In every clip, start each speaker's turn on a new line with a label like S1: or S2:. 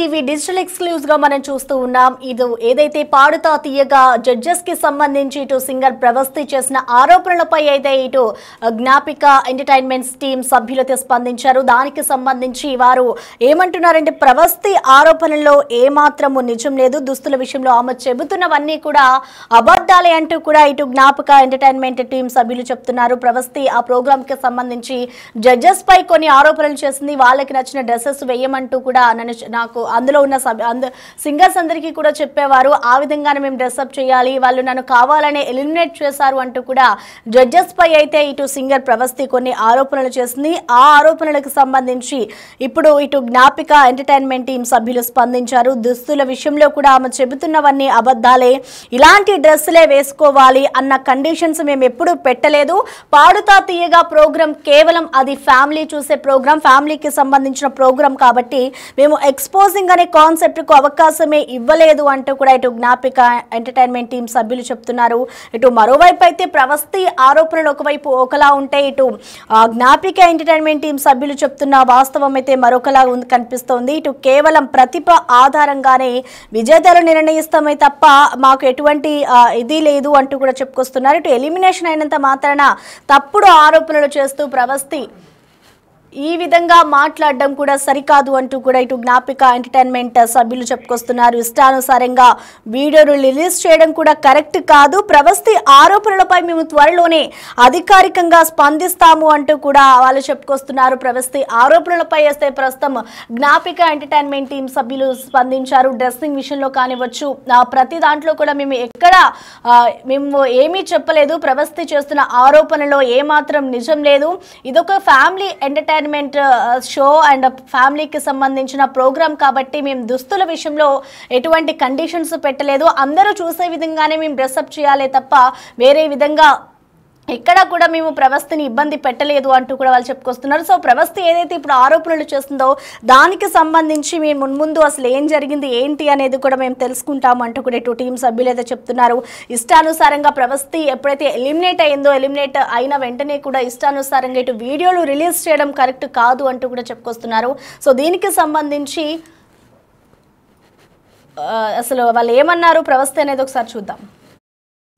S1: ETV digital exclusive గా మనం చూస్తూ ఉన్నాం. ఇది ఏదైతే పాడుతా తీయగా జడ్జెస్ కి సంబంధించి ఇటు సింగర్ ప్రవస్తి చేసిన ఆరోపణలపై అయితే ఇటు జ్ఞాపిక ఎంటర్టైన్మెంట్స్ టీం సభ్యులతో స్పందించారు. దానికి సంబంధించి వారు ఏమంటున్నారంటే ప్రవస్తి ఆరోపణల్లో ఏమాత్రము నిజం లేదు, దుస్తుల విషయంలో ఆమె చెబుతున్నవన్నీ కూడా అబద్ధాలే అంటూ కూడా ఇటు జ్ఞాపిక ఎంటర్టైన్మెంట్ టీం సభ్యులు చెప్తున్నారు. ప్రవస్తి ఆ ప్రోగ్రామ్ కి సంబంధించి జడ్జెస్ పై కొన్ని ఆరోపణలు చేసింది, వాళ్ళకి నచ్చిన డ్రెస్సెస్ వేయమంటూ కూడా నాకు అందులో ఉన్న సింగర్స్ అందరికీ కూడా చెప్పేవారు. ఆ విధంగానే మేము డ్రెస్అప్ చేయాలి, వాళ్ళు నన్ను కావాలనే ఎలిమినేట్ చేశారు అంటూ కూడా జడ్జెస్ పై అయితే ఇటు సింగర్ ప్రవస్తి కొన్ని ఆరోపణలు చేసింది. ఆ ఆరోపణలకు సంబంధించి ఇప్పుడు ఇటు జ్ఞాపిక ఎంటర్టైన్మెంట్ టీం సభ్యులు స్పందించారు. దుస్తుల విషయంలో కూడా ఆమె చెబుతున్నవన్నీ అబద్ధాలే, ఇలాంటి డ్రెస్సులే వేసుకోవాలి అన్న కండిషన్స్ మేము ఎప్పుడూ పెట్టలేదు. పాడుతా తీయగా ప్రోగ్రామ్ కేవలం అది ఫ్యామిలీ చూసే ప్రోగ్రామ్, ఫ్యామిలీకి సంబంధించిన ప్రోగ్రామ్ కాబట్టి మేము ఎక్స్పోజింగ్ అనే కాన్సెప్ట్ కు అవకాశమే ఇవ్వలేదు అంటూ కూడా ఇటు జ్ఞాపిక ఎంటర్టైన్మెంట్ టీం సభ్యులు చెప్తున్నారు. ఇటు మరోవైపు అయితే ప్రవస్తి ఆరోపణలు ఒకవైపు ఒకలా ఉంటే ఇటు జ్ఞాపిక ఎంటర్టైన్మెంట్ టీం సభ్యులు చెప్తున్న వాస్తవం అయితే మరొకలా కనిపిస్తోంది. ఇటు కేవలం ప్రతిభ ఆధారంగానే విజేతలు నిర్ణయిస్తామే తప్ప మాకు ఎటువంటి ఇది లేదు అంటూ కూడా చెప్పుకొస్తున్నారు. ఇటు ఎలిమినేషన్ అయినంత మాత్రాన తప్పుడు ఆరోపణలు చేస్తూ ప్రవస్తి ఈ విధంగా మాట్లాడడం కూడా సరికాదు అంటూ కూడా ఇటు జ్ఞాపిక ఎంటర్టైన్మెంట్ సభ్యులు చెప్పుకొస్తున్నారు. ఇష్టానుసారంగా వీడియోలు రిలీజ్ చేయడం కూడా కరెక్ట్ కాదు, ప్రవస్తి ఆరోపణలపై మేము త్వరలోనే అధికారికంగా స్పందిస్తాము అంటూ కూడా వాళ్ళు చెప్పుకొస్తున్నారు. ప్రవస్తి ఆరోపణలపై వస్తే ప్రస్తుతం జ్ఞాపిక ఎంటర్టైన్మెంట్ టీం సభ్యులు స్పందించారు. డ్రెస్సింగ్ విషయంలో కానివచ్చు, ప్రతి దాంట్లో కూడా మేము ఏమీ చెప్పలేదు, ప్రవస్తి చేస్తున్న ఆరోపణలో ఏమాత్రం నిజం లేదు, ఇదొక ఫ్యామిలీ ఎంటర్టైన్మెంట్ షో అండ్ ఫ్యామిలీకి సంబంధించిన ప్రోగ్రామ్ కాబట్టి మేము దుస్తుల విషయంలో ఎటువంటి కండిషన్స్ పెట్టలేదు, అందరూ చూసే విధంగానే మేము డ్రెస్అప్ చేయాలి తప్ప వేరే విధంగా ఎక్కడ కూడా మేము ప్రవస్తిని ఇబ్బంది పెట్టలేదు అంటూ కూడా వాళ్ళు చెప్పుకొస్తున్నారు. సో ప్రవస్తి ఏదైతే ఇప్పుడు ఆరోపణలు చేస్తుందో దానికి సంబంధించి మేము ముందు అసలు ఏం జరిగింది ఏంటి అనేది కూడా మేము తెలుసుకుంటాము అంటూ కూడా ఇటు టీం సభ్యులు అయితే చెప్తున్నారు. ఇష్టానుసారంగా ప్రవస్తి ఎప్పుడైతే ఎలిమినేట్ అయిన వెంటనే కూడా ఇష్టానుసారంగా ఇటు వీడియోలు రిలీజ్ చేయడం కరెక్ట్ కాదు అంటూ కూడా చెప్పుకొస్తున్నారు. సో దీనికి సంబంధించి అసలు వాళ్ళు ఏమన్నారు ప్రవస్తి అనేది ఒకసారి చూద్దాం.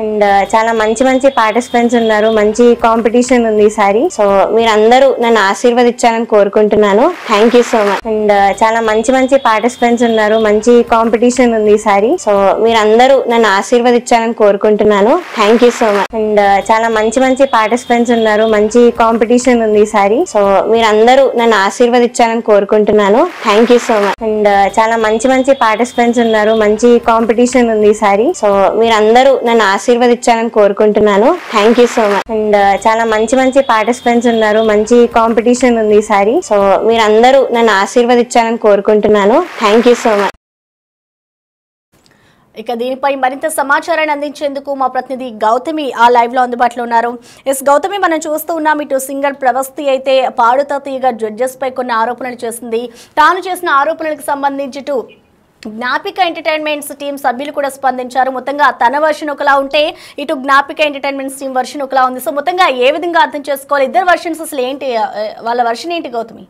S2: అండ్ చాలా మంచి పార్టిసిపెంట్స్ ఉన్నారు, మంచి కాంపిటీషన్ ఉంది ఈసారి. సో మీరందరూ నన్ను ఆశీర్వదించాలని కోరుకుంటున్నాను. Thank you so much. And చాలా మంచి పార్టిసిపెంట్స్ ఉన్నారు, మంచి కాంపిటీషన్ ఉంది ఈసారి. సో మీరందరూ నన్ను ఆశీర్వదించాలని కోరుకుంటున్నాను. Thank you so much. And చాలా మంచి పార్టిసిపెంట్స్ ఉన్నారు, మంచి కాంపిటీషన్ ఉంది ఈసారి. సో మీరందరూ నన్ను ఆశీర్వదించాలని కోరుకుంటున్నాను. Thank you so much. And చాలా మంచి పార్టిసిపెంట్స్ ఉన్నారు, మంచి కాంపిటీషన్ ఉంది ఈసారి. సో మీరందరూ నన్ను ఆశీర్వదించాలని కోరుకుంటున్నాను. Thank you so much. And చాలా మంచి పార్టిసిపెంట్స్ ఉన్నారు, మంచి కాంపిటీషన్ ఉంది ఈసారి. సో మీరందరూ నన్ను ఆశీర్వదించాలని కోరుకుంటున్నాను. Thank you so much.
S1: ఇక దీనిపై మరింత సమాచారాన్ని అందించేందుకు మా ప్రతినిధి గౌతమి ఆ లైవ్ లో అందుబాటులో ఉన్నారు. ఎస్ గౌతమి, మనం చూస్తూ ఉన్నాం ఇటు సింగర్ ప్రవస్తి అయితే పాడుతా తీయగా జడ్జెస్ పై కొన్ని ఆరోపణలు చేసింది. తాను చేసిన ఆరోపణలకు సంబంధించి జ్ఞాపిక ఎంటర్టైన్మెంట్స్ టీం సభ్యులు కూడా స్పందించారు. మొత్తంగా తన వర్షన్ ఒకలా ఉంటే ఇటు జ్ఞాపిక ఎంటర్టైన్మెంట్స్ టీం వర్షన్ ఒకలా ఉంది. సో మొత్తంగా ఏ విధంగా అర్థం చేసుకోవాలి, ఇద్దరు వర్షన్స్ అసలు ఏంటి, వాళ్ళ వర్షన్ ఏంటి గౌతమి?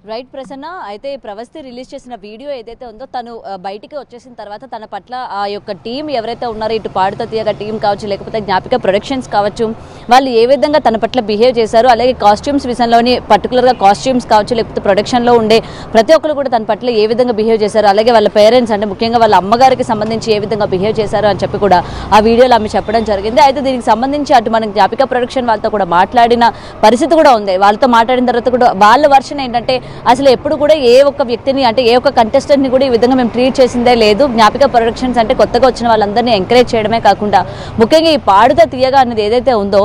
S3: రైట్ ప్రసన్న, అయితే ప్రవస్తి రిలీజ్ చేసిన వీడియో ఏదైతే ఉందో తను బయటికి వచ్చేసిన తర్వాత తన పట్ల ఆ యొక్క టీం ఎవరైతే ఉన్నారో ఇటు పాడుతా తీయగా టీం కావచ్చు, లేకపోతే జ్ఞాపిక ప్రొడక్షన్స్ కావచ్చు, వాళ్ళు ఏ విధంగా తన పట్ల బిహేవ్ చేశారు, అలాగే కాస్ట్యూమ్స్ విషయంలోని పర్టికులర్గా కాస్ట్యూమ్స్ కావచ్చు, లేకపోతే ప్రొడక్షన్లో ఉండే ప్రతి ఒక్కరు కూడా తన పట్ల ఏ విధంగా బిహేవ్ చేశారు, అలాగే వాళ్ళ పేరెంట్స్ అంటే ముఖ్యంగా వాళ్ళ అమ్మగారికి సంబంధించి ఏ విధంగా బిహేవ్ చేశారు అని చెప్పి కూడా ఆ వీడియోలో ఆమె చెప్పడం జరిగింది. అయితే దీనికి సంబంధించి అటు మనం జ్ఞాపిక ప్రొడక్షన్ వాళ్ళతో కూడా మాట్లాడిన పరిస్థితి కూడా ఉంది. వాళ్ళతో మాట్లాడిన తర్వాత కూడా వాళ్ళ వర్షన్ ఏంటంటే అసలు ఎప్పుడు కూడా ఏ ఒక్క వ్యక్తిని అంటే ఏ ఒక్క కంటెస్టెంట్ని కూడా ఈ విధంగా మేము ట్రీట్ చేసిందే లేదు. జ్ఞాపిక ప్రొడక్షన్స్ అంటే కొత్తగా వచ్చిన వాళ్ళందరినీ ఎంకరేజ్ చేయడమే కాకుండా ముఖ్యంగా ఈ పాడుతా తీయగా అనేది ఏదైతే ఉందో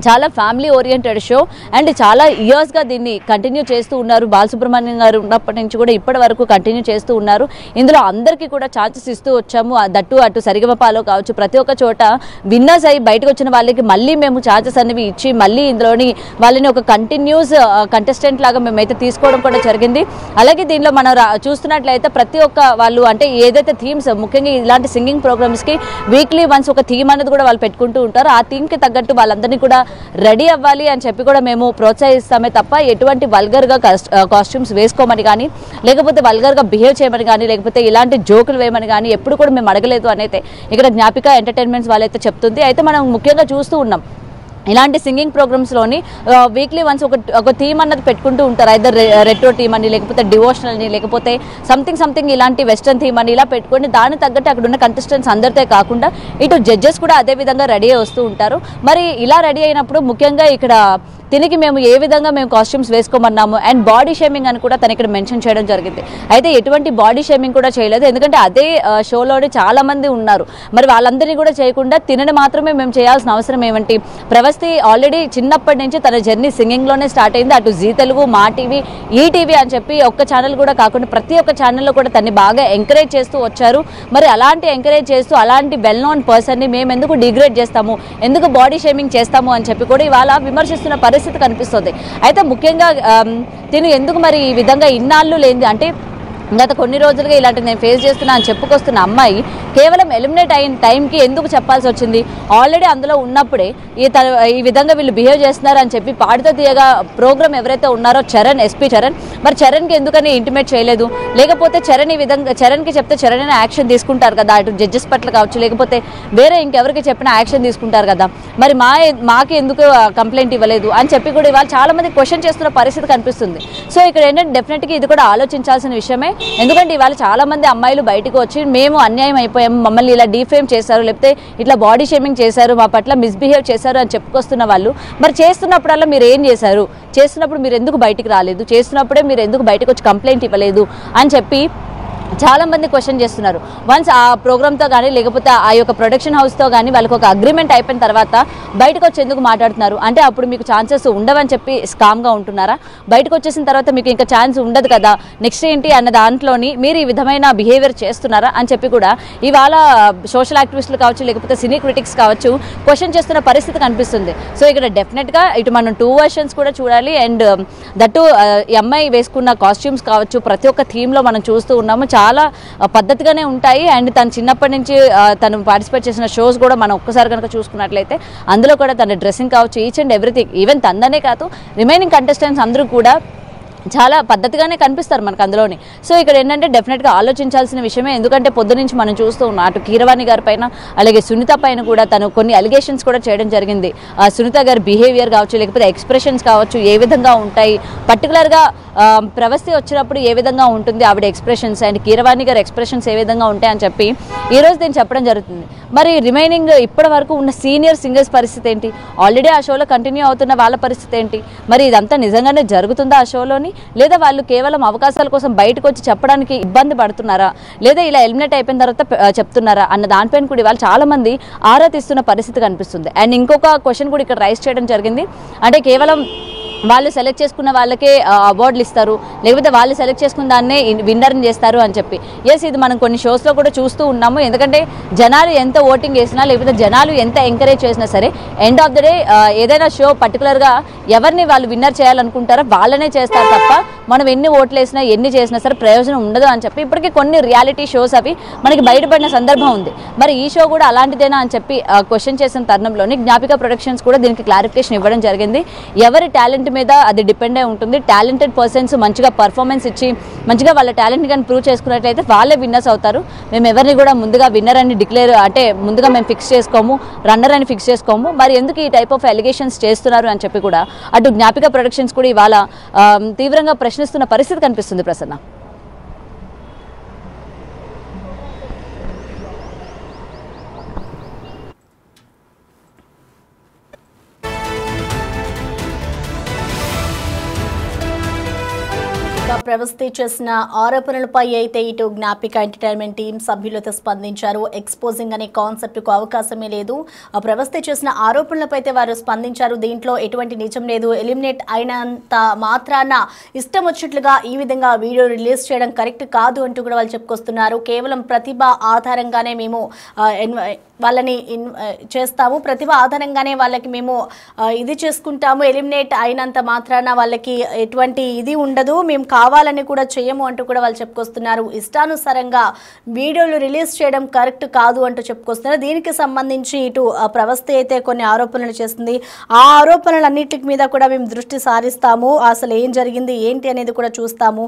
S3: చాలా ఫ్యామిలీ ఓరియంటెడ్ షో అండ్ చాలా ఇయర్స్గా దీన్ని కంటిన్యూ చేస్తూ ఉన్నారు. బాలసుబ్రహ్మణ్యం గారు ఉన్నప్పటి నుంచి కూడా ఇప్పటి వరకు కంటిన్యూ చేస్తూ ఉన్నారు. ఇందులో అందరికీ కూడా ఛాన్సెస్ ఇస్తూ వచ్చాము. దట్టు అటు సరిగమపాలో కావచ్చు, ప్రతి ఒక్క చోట విన్నర్స్ అయ్యి బయటకు వచ్చిన వాళ్ళకి మళ్ళీ మేము ఛాన్సెస్ అనేవి ఇచ్చి మళ్ళీ ఇందులోని వాళ్ళని ఒక కంటిన్యూస్ కంటెస్టెంట్ లాగా మేమైతే తీసుకోవడం కూడా జరిగింది. అలాగే దీనిలో మనం చూస్తున్నట్లయితే ప్రతి ఒక్క వాళ్ళు అంటే ఏదైతే థీమ్స్ ముఖ్యంగా ఇలాంటి సింగింగ్ ప్రోగ్రామ్స్కి వీక్లీ వన్స్ ఒక థీమ్ అనేది కూడా వాళ్ళు పెట్టుకుంటూ ఉంటారు. ఆ థీమ్కి తగ్గట్టు వాళ్ళందరినీ కూడా కూడా రెడీ అవ్వాలి అని చెప్పి కూడా మేము ప్రోత్సహిస్తామే తప్ప ఎటువంటి వల్గర్గా కాస్ట్యూమ్స్ వేసుకోమని కానీ, లేకపోతే వల్గర్గా బిహేవ్ చేయమని కానీ, లేకపోతే ఇలాంటి జోకులు వేయమని కానీ ఎప్పుడు కూడా మేము అడగలేదు అనేది ఇక్కడ జ్ఞాపిక ఎంటర్టైన్మెంట్స్ వాళ్ళైతే చెప్తుంది. అయితే మనం ముఖ్యంగా చూస్తూ ఉన్నాం ఇలాంటి సింగింగ్ ప్రోగ్రామ్స్లోని వీక్లీ వన్స్ ఒక థీమ్ అన్నది పెట్టుకుంటూ ఉంటారు. ఐదర్ రెట్రో థీమ్ అని, లేకపోతే డివోషనల్ అని, లేకపోతే సంథింగ్ ఇలాంటి వెస్టర్న్ థీమ్ అని ఇలా పెట్టుకొని దాని తగ్గట్టు అక్కడ ఉన్న కంటెస్టెంట్స్ అందరితో కాకుండా ఇటు జడ్జెస్ కూడా అదే విధంగా రెడీ అయి వస్తూ ఉంటారు. మరి ఇలా రెడీ అయినప్పుడు ముఖ్యంగా ఇక్కడ తినికి మేము ఏ విధంగా మేము కాస్ట్యూమ్స్ వేసుకోమన్నాము అండ్ బాడీ షేమింగ్ అని కూడా తను ఇక్కడ మెన్షన్ చేయడం జరిగింది. అయితే ఎటువంటి బాడీ షేమింగ్ కూడా చేయలేదు, ఎందుకంటే అదే షోలోనే చాలా మంది ఉన్నారు. మరి వాళ్ళందరినీ కూడా చేయకుండా తినని మాత్రమే మేము చేయాల్సిన అవసరం ఏమంటే, ప్రవస్తి ఆల్రెడీ చిన్నప్పటి నుంచి తన జర్నీ సింగింగ్లోనే స్టార్ట్ అయింది. అటు జీ తెలుగు, మా టీవీ, ఈటీవీ అని చెప్పి ఒక్క ఛానల్ కూడా కాకుండా ప్రతి ఒక్క ఛానల్లో కూడా తన్ని బాగా ఎంకరేజ్ చేస్తూ వచ్చారు. మరి అలాంటి ఎంకరేజ్ చేస్తూ అలాంటి వెల్ నోన్ పర్సన్ని మేము ఎందుకు డిగ్రేడ్ చేస్తాము, ఎందుకు బాడీ షేమింగ్ చేస్తాము అని చెప్పి కూడా ఇవాళ విమర్శిస్తున్న పరిస్థితి కనిపిస్తుంది. అయితే ముఖ్యంగా తిను ఎందుకు మరి ఈ విధంగా ఇన్నాళ్ళు లేని అంటే గత కొన్ని రోజులుగా ఇలాంటి నేను ఫేస్ చేస్తున్నా అని చెప్పుకొస్తున్న అమ్మాయి కేవలం ఎలిమినేట్ అయిన టైంకి ఎందుకు చెప్పాల్సి వచ్చింది? ఆల్రెడీ అందులో ఉన్నప్పుడే ఈ విధంగా వీళ్ళు బిహేవ్ చేస్తున్నారు అని చెప్పి పాడుతో తీయగా ప్రోగ్రామ్ ఎవరైతే ఉన్నారో చరణ్, ఎస్పీ చరణ్, మరి చరణ్కి ఎందుకని ఇంటిమేట్ చేయలేదు? లేకపోతే చరణ్ ఈ విధంగా చరణ్కి చెప్తే చరణ్ అయినా యాక్షన్ తీసుకుంటారు కదా, అటు జడ్జెస్ పట్ల కావచ్చు, లేకపోతే వేరే ఇంకెవరికి చెప్పినా యాక్షన్ తీసుకుంటారు కదా, మరి మాకి ఎందుకు కంప్లైంట్ ఇవ్వలేదు అని చెప్పి కూడా ఇవాళ చాలా మంది క్వశ్చన్ చేస్తున్న పరిస్థితి కనిపిస్తుంది. సో ఇక్కడ ఏంటంటే డెఫినెట్గా ఇది కూడా ఆలోచించాల్సిన విషయమే. ఎందుకంటే ఇవాళ చాలా మంది అమ్మాయిలు బయటకు వచ్చి మేము అన్యాయం అయిపోయాము, మమ్మల్ని ఇలా డీఫేమ్ చేశారు, లేకపోతే ఇట్లా బాడీ షేమింగ్ చేశారు, మా పట్ల మిస్బిహేవ్ చేశారు అని చెప్పుకొస్తున్న వాళ్ళు మరి చేస్తున్నప్పుడల్లా మీరు ఏం చేశారు, చేస్తున్నప్పుడు మీరు ఎందుకు బయటికి రాలేదు, చేస్తున్నప్పుడే మీరు ఎందుకు బయటకు వచ్చి కంప్లైంట్ ఇవ్వలేదు అని చెప్పి చాలా మంది క్వశ్చన్ చేస్తున్నారు. వన్స్ ఆ ప్రోగ్రామ్తో కానీ లేకపోతే ఆ యొక్క ప్రొడక్షన్ హౌస్తో కానీ వాళ్ళకి ఒక అగ్రిమెంట్ అయిపోయిన తర్వాత బయటకు వచ్చి ఎందుకు మాట్లాడుతున్నారు అంటే అప్పుడు మీకు ఛాన్సెస్ ఉండవని చెప్పి స్కామ్గా ఉంటున్నారా? బయటకు వచ్చేసిన తర్వాత మీకు ఇంకా ఛాన్స్ ఉండదు కదా, నెక్స్ట్ ఏంటి అన్న దాంట్లోని మీరు ఈ విధమైన బిహేవియర్ చేస్తున్నారా అని చెప్పి కూడా ఇవాళ సోషల్ యాక్టివిస్టులు కావచ్చు, లేకపోతే సినీ క్రిటిక్స్ కావచ్చు క్వశ్చన్ చేస్తున్న పరిస్థితి కనిపిస్తుంది. సో ఇక్కడ డెఫినెట్గా ఇటు మనం 2 వర్షన్స్ కూడా చూడాలి. అండ్ దట్టు ఈ అమ్మాయి వేసుకున్న కాస్ట్యూమ్స్ కావచ్చు ప్రతి ఒక్క థీమ్లో మనం చూస్తూ ఉన్నాము, చాలా పద్ధతిగానే ఉంటాయి. అండ్ తను చిన్నప్పటి నుంచి తను పార్టిసిపేట్ చేసిన షోస్ కూడా మనం ఒక్కసారి కనుక చూసుకున్నట్లయితే అందులో కూడా తన డ్రెస్సింగ్ కావచ్చు, ఈచ్ అండ్ ఎవ్రీథింగ్, ఈవెన్ తందనే కాదు రిమైనింగ్ కంటెస్టెంట్స్ అందరూ కూడా చాలా పద్ధతిగానే కనిపిస్తారు మనకు అందులోని. సో ఇక్కడ ఏంటంటే డెఫినెట్గా ఆలోచించాల్సిన విషయమే. ఎందుకంటే పొద్దు నుంచి మనం చూస్తూ ఉన్నాం అటు కీరవాణి గారి పైన అలాగే సునీత పైన కూడా తను కొన్ని అలిగేషన్స్ కూడా చేయడం జరిగింది. సునీత గారి బిహేవియర్ కావచ్చు, లేకపోతే ఎక్స్ప్రెషన్స్ కావచ్చు ఏ విధంగా ఉంటాయి, పర్టికులర్గా ప్రవస్తి వచ్చినప్పుడు ఏ విధంగా ఉంటుంది ఆవిడ ఎక్స్ప్రెషన్స్, అండ్ కీరవాణి గారి ఎక్స్ప్రెషన్స్ ఏ విధంగా ఉంటాయని చెప్పి ఈరోజు నేను చెప్పడం జరుగుతుంది. మరి రిమైనింగ్ ఇప్పటి వరకు ఉన్న సీనియర్ సింగర్స్ పరిస్థితి ఏంటి, ఆల్రెడీ ఆ షోలో కంటిన్యూ అవుతున్న వాళ్ళ పరిస్థితి ఏంటి, మరి ఇదంతా నిజంగానే జరుగుతుందా ఆ షోలోని, లేదా వాళ్ళు కేవలం అవకాశాల కోసం బయటకు వచ్చి చెప్పడానికి ఇబ్బంది పడుతున్నారా, లేదా ఇలా ఎలిమినేట్ అయిపోయిన తర్వాత చెప్తున్నారా అన్న దానిపైన కూడా ఇవాళ చాలా మంది ఆరా తీస్తున్న పరిస్థితి కనిపిస్తుంది. అండ్ ఇంకొక క్వశ్చన్ కూడా ఇక్కడ రైజ్ చేయడం జరిగింది, అంటే కేవలం వాళ్ళు సెలెక్ట్ చేసుకున్న వాళ్ళకే అవార్డులు ఇస్తారు, లేకపోతే వాళ్ళు సెలెక్ట్ చేసుకున్న దాన్నే విన్నర్ని చేస్తారు అని చెప్పి. ఎస్, ఇది మనం కొన్ని షోస్లో కూడా చూస్తూ ఉన్నాము. ఎందుకంటే జనాలు ఎంత ఓటింగ్ చేసినా లేకపోతే జనాలు ఎంత ఎంకరేజ్ చేసినా సరే ఎండ్ ఆఫ్ ద డే ఏదైనా షో పర్టికులర్గా ఎవరిని వాళ్ళు విన్నర్ చేయాలనుకుంటారో వాళ్ళనే చేస్తారు తప్ప మనం ఎన్ని ఓట్లు వేసినా ఎన్ని చేసినా సరే ప్రయోజనం ఉండదు అని చెప్పి ఇప్పటికీ కొన్ని రియాలిటీ షోస్ అవి మనకి బయటపడిన సందర్భం ఉంది. మరి ఈ షో కూడా అలాంటిదేనా అని చెప్పి క్వశ్చన్ చేసిన తరుణంలోని జ్ఞాపిక ప్రొడక్షన్స్ కూడా దీనికి క్లారిఫికేషన్ ఇవ్వడం జరిగింది. ఎవరి టాలెంట్ మీద అది డిపెండ్ అయి ఉంటుంది. టాలెంటెడ్ పర్సన్స్ మంచిగా పర్ఫార్మెన్స్ ఇచ్చి మంచిగా వాళ్ళ టాలెంట్ కానీ ప్రూవ్ చేసుకున్నట్లయితే వాళ్ళే విన్నర్స్ అవుతారు. మేము ఎవరిని కూడా ముందుగా విన్నర్ అని డిక్లేర్ అంటే ముందుగా మేము ఫిక్స్ చేసుకోము, రన్నర్ అని ఫిక్స్ చేసుకోము. మరి ఎందుకు ఈ టైప్ ఆఫ్ ఎలిగేషన్స్ చేస్తున్నారు అని చెప్పి కూడా అటు జ్ఞాపిక ప్రొడక్షన్స్ కూడా ఇవాళ తీవ్రంగా ప్రశ్నిస్తున్న పరిస్థితి కనిపిస్తుంది. ప్రసన్న,
S1: ప్రవస్తి చేసిన ఆరోపణలపై అయితే ఇటు జ్ఞాపిక ఎంటర్టైన్మెంట్ టీం సభ్యులతో స్పందించారు. ఎక్స్పోజింగ్ అనే కాన్సెప్ట్కు అవకాశమే లేదు. ప్రవస్తి చేసిన ఆరోపణలపై అయితే వారు స్పందించారు. దీంట్లో ఎటువంటి నిజం లేదు. ఎలిమినేట్ అయినంత మాత్రాన ఇష్టం వచ్చినట్లుగా ఈ విధంగా వీడియో రిలీజ్ చేయడం కరెక్ట్ కాదు అంటూ కూడా వాళ్ళు చెప్పుకొస్తున్నారు. కేవలం ప్రతిభ ఆధారంగానే మేము వాళ్ళని చేస్తాము, ప్రతిభ ఆధారంగానే వాళ్ళకి మేము ఇది చేసుకుంటాము, ఎలిమినేట్ అయినంత మాత్రాన వాళ్ళకి ఎటువంటి ఇది ఉండదు, మేము కావాలని కూడా చేయము అంటూ కూడా వాళ్ళు చెప్పుకొస్తున్నారు. ఇష్టానుసారంగా వీడియోలు రిలీజ్ చేయడం కరెక్ట్ కాదు అంటూ చెప్పుకొస్తున్నారు. దీనికి సంబంధించి ఇటు ప్రవస్తి అయితే కొన్ని ఆరోపణలు చేస్తుంది. ఆ ఆరోపణలన్నిటి మీద కూడా మేము దృష్టి సారిస్తాము, అసలు ఏం జరిగింది ఏంటి అనేది కూడా చూస్తాము.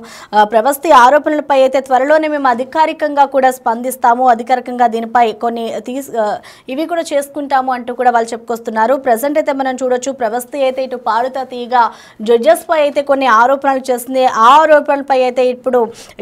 S1: ప్రవస్తి ఆరోపణలపై అయితే త్వరలోనే మేము అధికారికంగా కూడా స్పందిస్తాము, అధికారికంగా దీనిపై కొన్ని ఇవి కూడా చేసుకుంటాము అంటూ కూడా వాళ్ళు చెప్పుకొస్తున్నారు. ప్రజెంట్ అయితే మనం చూడొచ్చు, ప్రవస్తి అయితే ఇటు పాడుతా తీయగా జడ్జెస్ పై అయితే కొన్ని ఆరోపణలు చేస్తుంది. ఆ ఆరోపణలపై అయితే ఇప్పుడు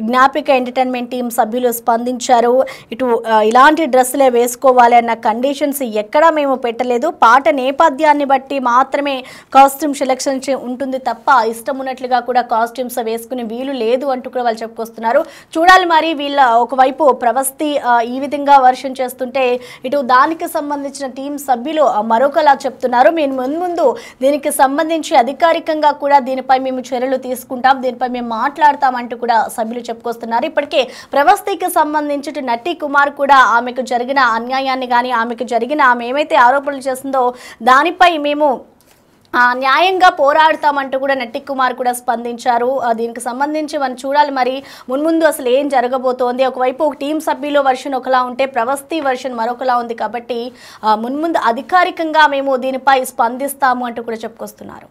S1: జ్ఞాపిక ఎంటర్టైన్మెంట్ టీం సభ్యులు స్పందించారు. ఇటు ఇలాంటి డ్రెస్సులే వేసుకోవాలి అన్న కండిషన్స్ ఎక్కడా మేము పెట్టలేదు, పాట నేపథ్యాన్ని బట్టి మాత్రమే కాస్ట్యూమ్ సెలెక్షన్ ఉంటుంది తప్ప ఇష్టం ఉన్నట్లుగా కూడా కాస్ట్యూమ్స్ వేసుకునే వీలు లేదు అంటూ కూడా వాళ్ళు చెప్పుకొస్తున్నారు. చూడాలి మరి వీళ్ళ ఒకవైపు ప్రవస్తి ఈ విధంగా వర్షన్ చేస్తుంటే ఇటు దానికి సంబంధించిన టీం సభ్యులు మరొకలా చెప్తున్నారు. మేము ముందు దీనికి సంబంధించి అధికారికంగా కూడా దీనిపై మేము చర్యలు తీసుకుంటాం, దీనిపై మేము మాట్లాడతామంటూ కూడా సభ్యులు చెప్పుకొస్తున్నారు. ఇప్పటికే ప్రవస్తికి సంబంధించి నటి కుమార్ కూడా ఆమెకు జరిగిన అన్యాయాన్ని కానీ ఆమె ఏమైతే ఆరోపణలు చేస్తుందో దానిపై మేము న్యాయంగా పోరాడతామంటూ కూడా నటి కుమార్ కూడా స్పందించారు. దీనికి సంబంధించి మనం చూడాలి మరి మున్ముందు అసలు ఏం జరగబోతోంది. ఒకవైపు ఒక టీం సభ్యుల వర్షన్ ఒకలా ఉంటే ప్రవస్తి వర్షన్ మరొకలా ఉంది కాబట్టి మున్ముందు అధికారికంగా మేము దీనిపై స్పందిస్తాము అంటూ కూడా చెప్పుకొస్తున్నారు.